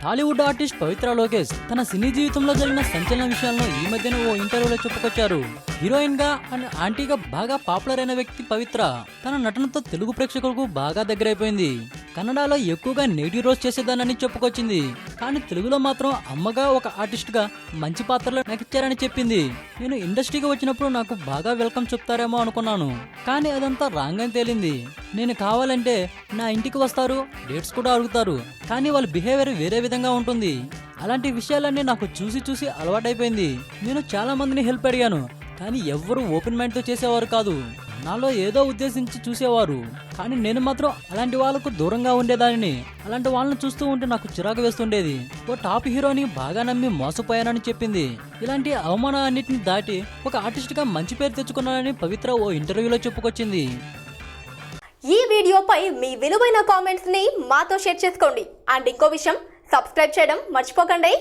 Tollywood artist పవిత్ర లోకేష్ తన సినీ జీవితంలో జరిగిన సంచలన విషయాలను ఈ మధ్యన ఓ ఇంటర్వ్యూలో చెప్పుకొచ్చారు. హీరోయిన్ గా అండ్ ఆంటీగా బాగా పాపులర్ అయిన వ్యక్తి పవిత్ర తన నటనతో తెలుగు ప్రేక్షకులకు బాగా దగ్గరైపోయింది. కన్నడలో ఎక్కువగా నెగిటివ్ రోల్స్ చేసేదానని చెప్పుకొచ్చింది. కానీ తెలుగులో మాత్రం అమ్మగా ఒక ఆర్టిస్ట్ గా మంచి పాత్రలో నటించారని చెప్పింది. నేను ఇండస్ట్రీకి వచ్చినప్పుడు నాకు బాగా వెల్కమ్ చెప్తారేమో అనుకున్నాను, కానీ అదంతా రాంగ్ అని తేలింది. నేను కావాలంటే నా ఇంటికి వస్తారు, డేట్స్ కూడా అడుగుతారు, కానీ వాళ్ళ బిహేవియర్ వేరే విధంగా ఉంటుంది. అలాంటి విషయాలన్నీ నాకు చూసి చూసి అలవాటైపోయింది. నేను చాలా మందిని హెల్ప్ అడిగాను, కానీ ఎవ్వరూ ఓపెన్ మైండ్ తో చేసేవారు కాదు. నాలో ఏదో ఉద్దేశించి చూసేవారు, కానీ నేను మాత్రం అలాంటి వాళ్ళకు దూరంగా ఉండేదానిని. అలాంటి వాళ్ళని చూస్తూ ఉంటే నాకు చిరాకు వేస్తుండేది. ఓ టాప్ హీరోని బాగా నమ్మి మోసపోయానని చెప్పింది. ఇలాంటి అవమానాన్నిటిని దాటి ఒక ఆర్టిస్ట్ గా మంచి పేరు తెచ్చుకున్నానని పవిత్ర ఓ ఇంటర్వ్యూలో చెప్పుకొచ్చింది. ఈ వీడియోపై మీ విలువైన కామెంట్స్ ని మాతో షేర్ చేసుకోండి. అండ్ ఇంకో విషయం, సబ్స్క్రైబ్ చేయడం మర్చిపోకండి.